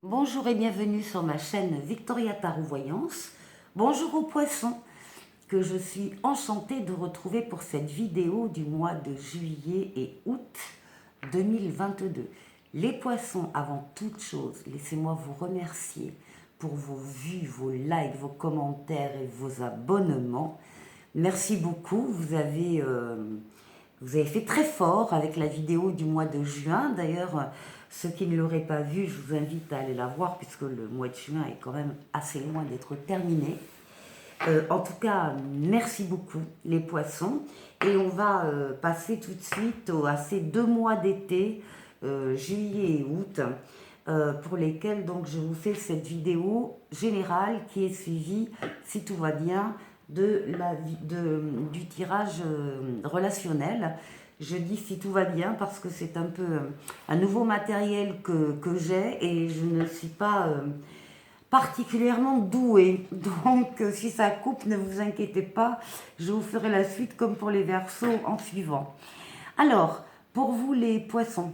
Bonjour et bienvenue sur ma chaîne Victoria Tarot Voyance. Bonjour aux poissons que je suis enchantée de retrouver pour cette vidéo du mois de juillet et août 2022. Les poissons, avant toute chose, laissez-moi vous remercier pour vos vues, vos likes, vos commentaires et vos abonnements. Merci beaucoup, vous avez fait très fort avec la vidéo du mois de juin. D'ailleurs, ceux qui ne l'auraient pas vue, je vous invite à aller la voir puisque le mois de juin est quand même assez loin d'être terminé. En tout cas, merci beaucoup les poissons. Et on va passer tout de suite à ces 2 mois d'été, juillet et août, pour lesquels donc je vous fais cette vidéo générale qui est suivie, si tout va bien, du tirage relationnel. Je dis si tout va bien parce que c'est un peu un nouveau matériel que j'ai et je ne suis pas particulièrement douée. Donc si ça coupe, ne vous inquiétez pas, je vous ferai la suite comme pour les Verseaux en suivant. Alors, pour vous les poissons,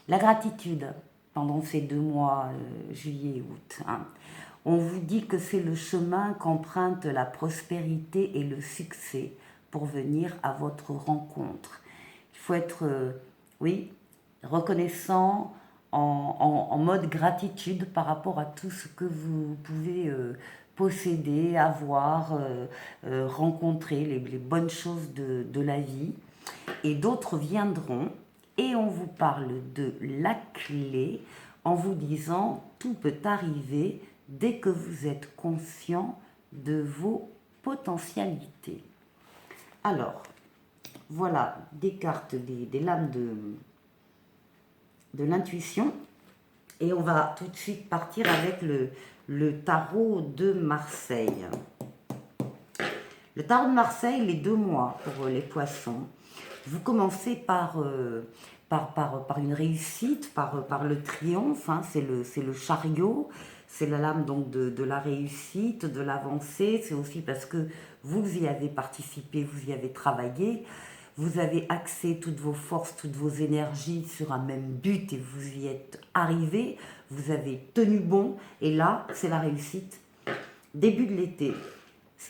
la gratitude pendant ces 2 mois, juillet et août, hein. On vous dit que c'est le chemin qu'emprunte la prospérité et le succès pour venir à votre rencontre. Il faut être, oui, reconnaissant en mode gratitude par rapport à tout ce que vous pouvez posséder, avoir, rencontrer, les bonnes choses de la vie. Et d'autres viendront et on vous parle de la clé en vous disant tout peut arriver dès que vous êtes conscient de vos potentialités. Alors, voilà des cartes, des lames de l'intuition. Et on va tout de suite partir avec le tarot de Marseille. Le tarot de Marseille, les 2 mois pour les poissons. Vous commencez par une réussite, par le triomphe, hein, c'est le chariot, c'est la lame donc de la réussite, de l'avancée, c'est aussi parce que vous y avez participé, vous y avez travaillé, vous avez axé toutes vos forces, toutes vos énergies sur un même but et vous y êtes arrivé, vous avez tenu bon et là c'est la réussite. Début de l'été,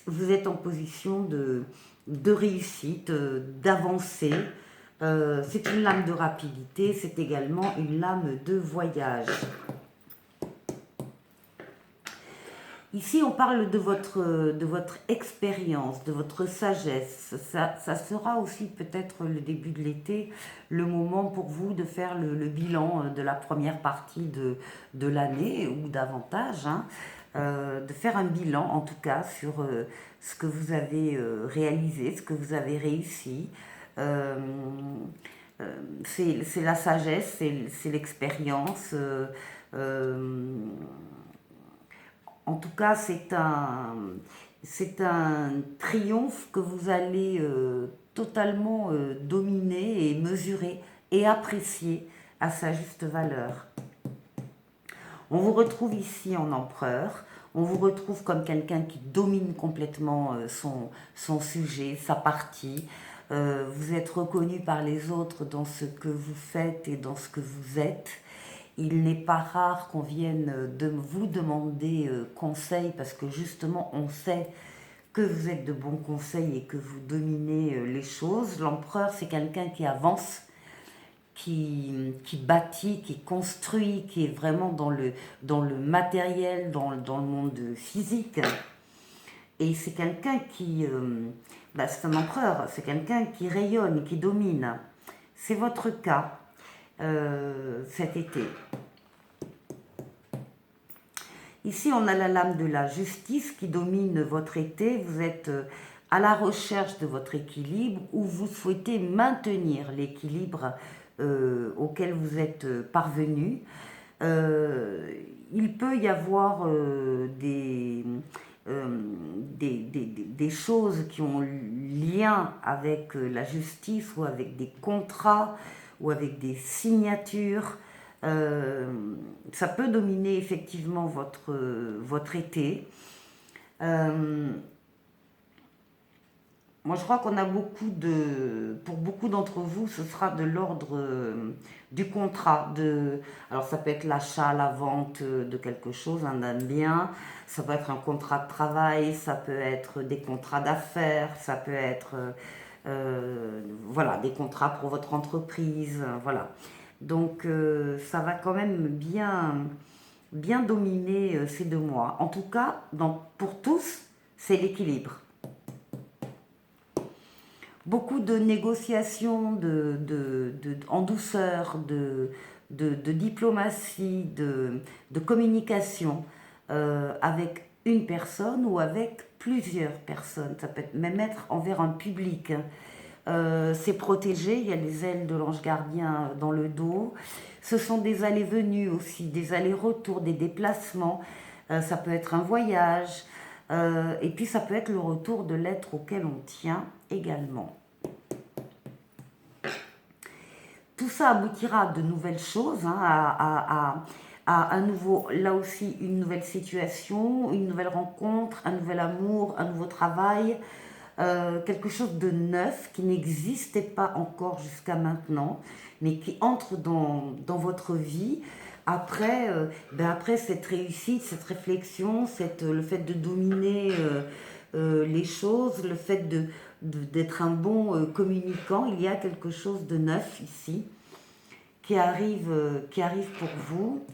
vous êtes en position de réussite, d'avancée. C'est une lame de rapidité, c'est également une lame de voyage. Ici, on parle de votre expérience, de votre sagesse. Ça sera aussi peut-être le début de l'été, le moment pour vous de faire le bilan de la première partie de l'année ou davantage, hein, de faire un bilan en tout cas sur ce que vous avez réalisé, ce que vous avez réussi. Euh, c'est la sagesse, c'est l'expérience. En tout cas, c'est un triomphe que vous allez totalement dominer et mesurer et apprécier à sa juste valeur. On vous retrouve ici en empereur, on vous retrouve comme quelqu'un qui domine complètement son sujet, sa partie. Vous êtes reconnu par les autres dans ce que vous faites et dans ce que vous êtes. Il n'est pas rare qu'on vienne de vous demander conseil parce que justement on sait que vous êtes de bons conseils et que vous dominez les choses. L'empereur, c'est quelqu'un qui avance, qui bâtit, qui construit, qui est vraiment dans le matériel, dans le monde physique. Et c'est quelqu'un c'est un empereur, c'est quelqu'un qui rayonne, qui domine. C'est votre cas cet été. Ici, on a la lame de la justice qui domine votre été. Vous êtes à la recherche de votre équilibre ou vous souhaitez maintenir l'équilibre auquel vous êtes parvenu. Il peut y avoir des choses qui ont lien avec la justice ou avec des contrats ou avec des signatures. Ça peut dominer effectivement votre été. moi je crois qu'on a pour beaucoup d'entre vous, ce sera de l'ordre du contrat. Alors ça peut être l'achat, la vente de quelque chose, d'un bien, ça peut être un contrat de travail, ça peut être des contrats d'affaires, ça peut être voilà, des contrats pour votre entreprise, voilà. Donc ça va quand même bien dominer ces 2 mois. En tout cas, pour tous, c'est l'équilibre. Beaucoup de négociations en douceur, de diplomatie, de communication avec une personne ou avec plusieurs personnes. Ça peut même être envers un public. C'est protégé, il y a les ailes de l'ange gardien dans le dos. Ce sont des allées-venues aussi, des allers-retours, des déplacements. Ça peut être un voyage. Et puis ça peut être le retour de l'être auquel on tient également. Tout ça aboutira à de nouvelles choses, hein, à un nouveau, là aussi, une nouvelle situation, une nouvelle rencontre, un nouvel amour, un nouveau travail, quelque chose de neuf qui n'existait pas encore jusqu'à maintenant, mais qui entre dans votre vie après, après cette réussite, cette réflexion, le fait de dominer les choses, le fait d'être un bon communicant. Il y a quelque chose de neuf ici qui arrive pour vous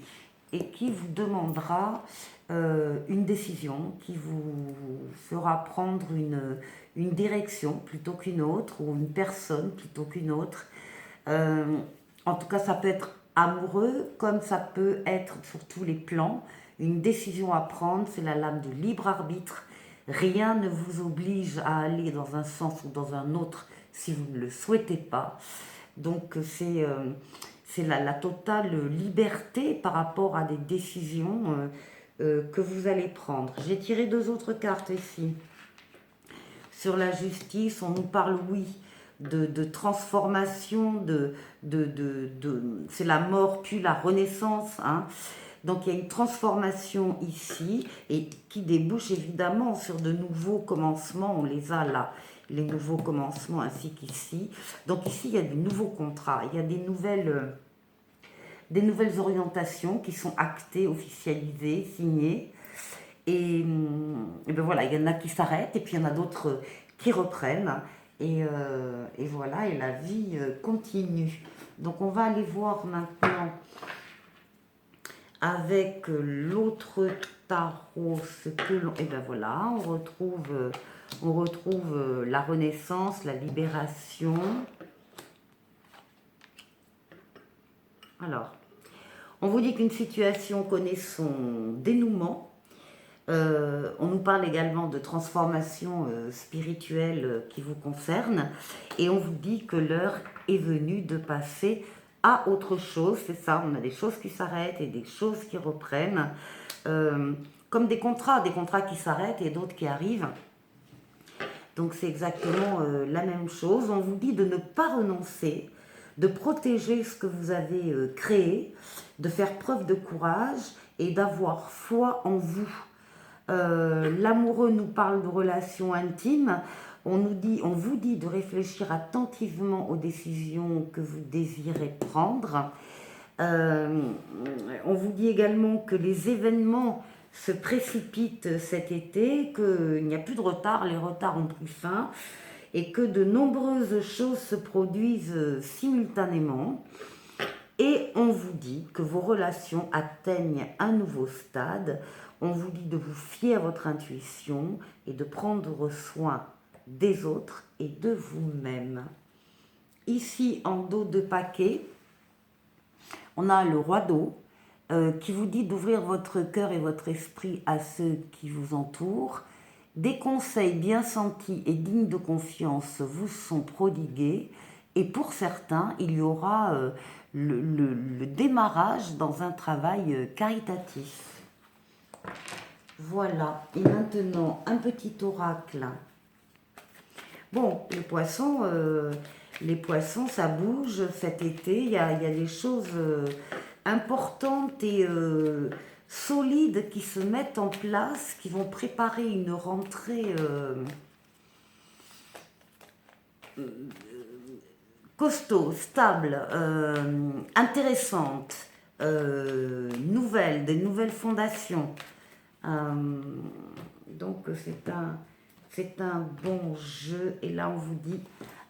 et qui vous demandera une décision, qui vous fera prendre une direction plutôt qu'une autre, ou une personne plutôt qu'une autre. En tout cas, ça peut être amoureux, comme ça peut être sur tous les plans. Une décision à prendre, c'est la lame de libre arbitre. Rien ne vous oblige à aller dans un sens ou dans un autre si vous ne le souhaitez pas. Donc c'est la totale liberté par rapport à des décisions que vous allez prendre. J'ai tiré 2 autres cartes ici. Sur la justice, on nous parle, oui, de transformation, c'est la mort puis la renaissance, hein. Donc il y a une transformation ici et qui débouche évidemment sur de nouveaux commencements. On les a là, les nouveaux commencements ainsi qu'ici. Donc ici il y a des nouveaux contrats, il y a des nouvelles orientations qui sont actées, officialisées, signées. Et ben voilà, il y en a qui s'arrêtent et puis il y en a d'autres qui reprennent. Et voilà, et la vie continue. Donc on va aller voir maintenant avec l'autre tarot ce que l'on... Et ben voilà, on retrouve la renaissance, la libération. Alors, on vous dit qu'une situation connaît son dénouement. On nous parle également de transformation spirituelle qui vous concerne. Et on vous dit que l'heure est venue de passer à autre chose. C'est ça, on a des choses qui s'arrêtent et des choses qui reprennent. Comme des contrats qui s'arrêtent et d'autres qui arrivent. Donc c'est exactement la même chose. On vous dit de ne pas renoncer, de protéger ce que vous avez créé, de faire preuve de courage et d'avoir foi en vous. L'amoureux nous parle de relations intimes. On vous dit de réfléchir attentivement aux décisions que vous désirez prendre. On vous dit également que les événements se précipitent cet été, qu'il n'y a plus de retard, les retards ont pris fin, et que de nombreuses choses se produisent simultanément. Et on vous dit que vos relations atteignent un nouveau stade. On vous dit de vous fier à votre intuition et de prendre soin des autres et de vous-même. Ici, en dos de paquet, on a le roi d'eau qui vous dit d'ouvrir votre cœur et votre esprit à ceux qui vous entourent. Des conseils bien sentis et dignes de confiance vous sont prodigués. Et pour certains, il y aura le démarrage dans un travail caritatif. Voilà, et maintenant un petit oracle. Bon, les poissons, ça bouge cet été, il y a des choses importantes et solides qui se mettent en place, qui vont préparer une rentrée costaud, stable, intéressante, nouvelle, des nouvelles fondations. Donc c'est un bon jeu. Et là on vous dit,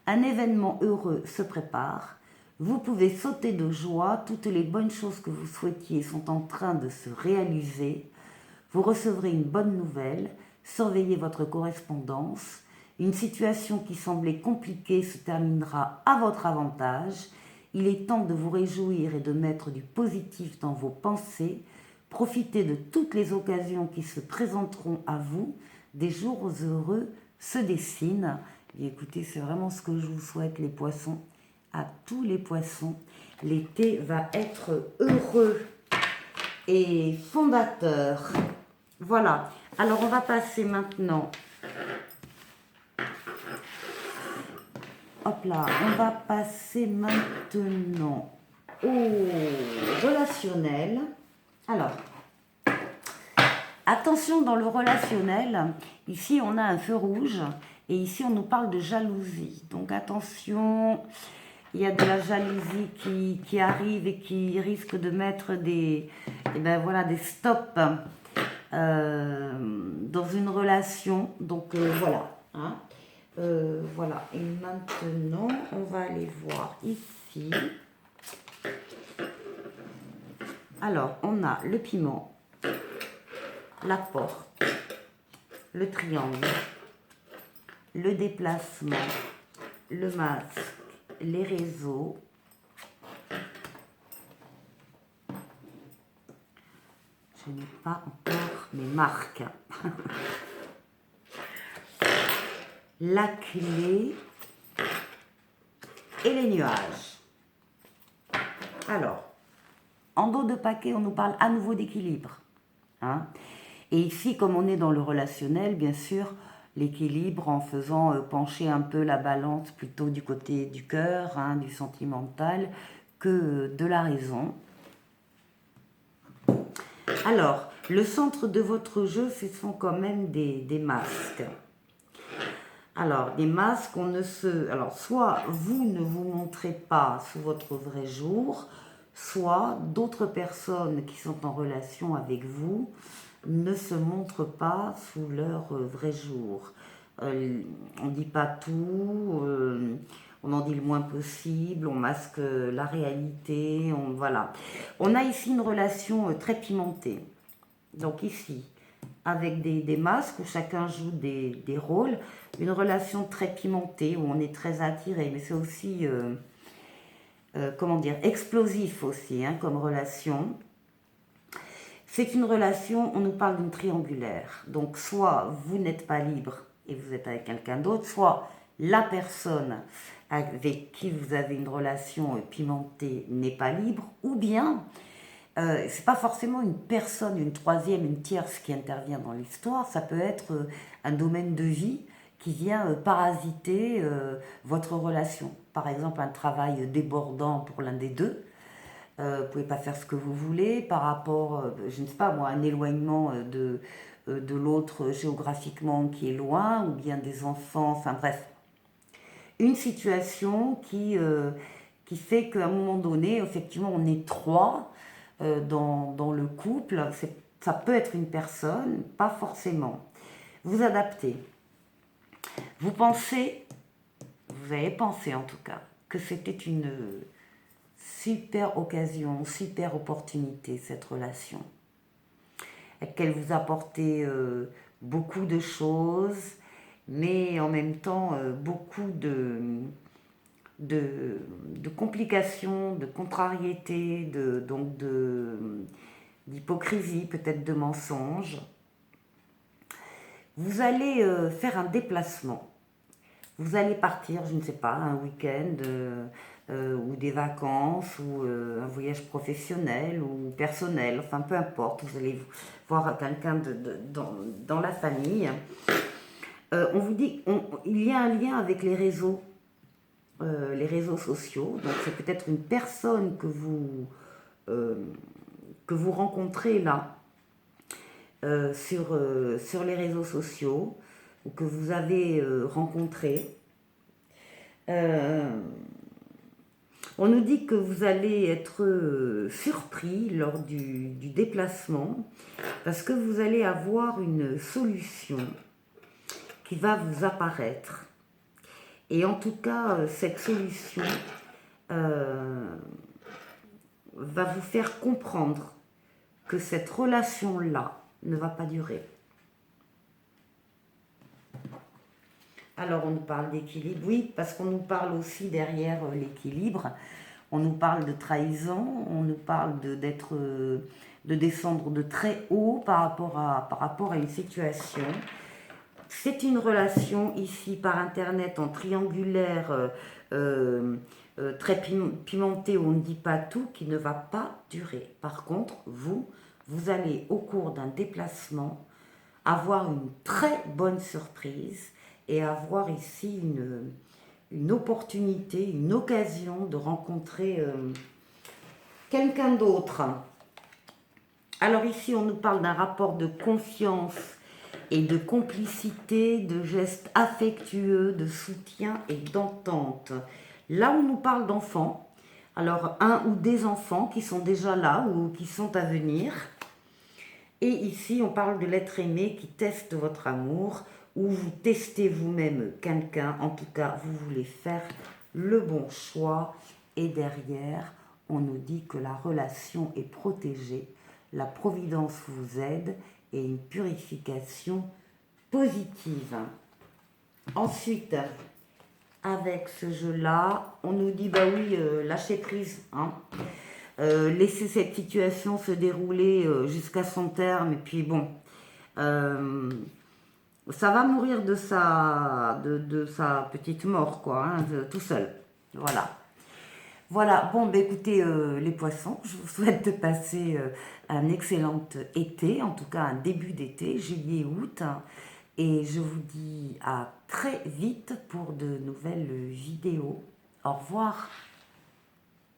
un événement heureux se prépare. Vous pouvez sauter de joie, toutes les bonnes choses que vous souhaitiez sont en train de se réaliser. Vous recevrez une bonne nouvelle, surveillez votre correspondance. Une situation qui semblait compliquée se terminera à votre avantage. Il est temps de vous réjouir et de mettre du positif dans vos pensées. Profitez de toutes les occasions qui se présenteront à vous. Des jours heureux se dessinent. Et écoutez, c'est vraiment ce que je vous souhaite, les poissons. À tous les poissons, l'été va être heureux et fondateur. Voilà. Alors, on va passer maintenant... Hop là, on va passer maintenant au relationnel. Alors, attention dans le relationnel, ici on a un feu rouge et ici on nous parle de jalousie. Donc attention, il y a de la jalousie qui arrive et qui risque de mettre des stops dans une relation. Donc voilà. Hein. Voilà, et maintenant on va aller voir ici. Alors, on a le piment, la porte, le triangle, le déplacement, le masque, les réseaux. Je n'ai pas encore mes marques. La clé et les nuages. Alors, en dos de paquet, on nous parle à nouveau d'équilibre. Hein. Et ici, comme on est dans le relationnel, bien sûr, l'équilibre en faisant pencher un peu la balance plutôt du côté du cœur, hein, du sentimental, que de la raison. Alors, le centre de votre jeu, ce sont quand même des masques. Alors, des masques, alors, soit vous ne vous montrez pas sous votre vrai jour, soit d'autres personnes qui sont en relation avec vous ne se montrent pas sous leur vrai jour. On ne dit pas tout, on en dit le moins possible, on masque la réalité, voilà. On a ici une relation très pimentée. Donc ici, avec des masques où chacun joue des rôles, une relation très pimentée où on est très attiré, mais c'est aussi, comment dire, explosif aussi, hein, comme relation. C'est une relation, on nous parle d'une triangulaire. Donc soit vous n'êtes pas libre et vous êtes avec quelqu'un d'autre, soit la personne avec qui vous avez une relation pimentée n'est pas libre, ou bien c'est pas forcément une personne, une troisième, une tierce qui intervient dans l'histoire, ça peut être un domaine de vie qui vient parasiter votre relation. Par exemple, un travail débordant pour l'un des deux. Vous ne pouvez pas faire ce que vous voulez par rapport, je ne sais pas moi, un éloignement de l'autre géographiquement qui est loin, ou bien des enfants, enfin bref. Une situation qui fait qu'à un moment donné, effectivement, on est trois, dans le couple, ça peut être une personne, pas forcément. Vous adaptez. Vous avez pensé en tout cas, que c'était une super occasion, super opportunité, cette relation. Et qu'elle vous apportait beaucoup de choses, mais en même temps beaucoup de complications, de contrariétés, d'hypocrisie, peut-être de mensonges. Vous allez faire un déplacement. Vous allez partir, je ne sais pas, un week-end ou des vacances ou un voyage professionnel ou personnel, enfin peu importe. Vous allez voir quelqu'un dans la famille. On vous dit il y a un lien avec les réseaux sociaux. Donc c'est peut-être une personne que vous rencontrez là sur les réseaux sociaux ou que vous avez rencontré. Euh, on nous dit que vous allez être surpris lors du déplacement parce que vous allez avoir une solution qui va vous apparaître. Et en tout cas, cette solution euh, va vous faire comprendre que cette relation-là ne va pas durer. Alors on nous parle d'équilibre, oui, parce qu'on nous parle aussi derrière l'équilibre, on nous parle de trahison, on nous parle de descendre de très haut par rapport à une situation. C'est une relation ici par internet en triangulaire très pimentée où on ne dit pas tout, qui ne va pas durer. Par contre, vous allez au cours d'un déplacement avoir une très bonne surprise et avoir ici une opportunité, une occasion de rencontrer quelqu'un d'autre. Alors ici, on nous parle d'un rapport de confiance et de complicité, de gestes affectueux, de soutien et d'entente. Là, on nous parle d'enfants. Alors, un ou des enfants qui sont déjà là ou qui sont à venir. Et ici, on parle de l'être aimé qui teste votre amour, ou vous testez vous-même quelqu'un. En tout cas, vous voulez faire le bon choix. Et derrière, on nous dit que la relation est protégée, la providence vous aide et une purification positive. Ensuite, avec ce jeu-là, on nous dit, bah oui, lâchez prise, hein. Laisser cette situation se dérouler jusqu'à son terme, et puis bon, ça va mourir de sa petite mort, quoi, hein, tout seul. Voilà. Voilà, bon, bah, écoutez, les poissons, je vous souhaite de passer un excellent été, en tout cas un début d'été, juillet-août, hein, et je vous dis à très vite pour de nouvelles vidéos. Au revoir.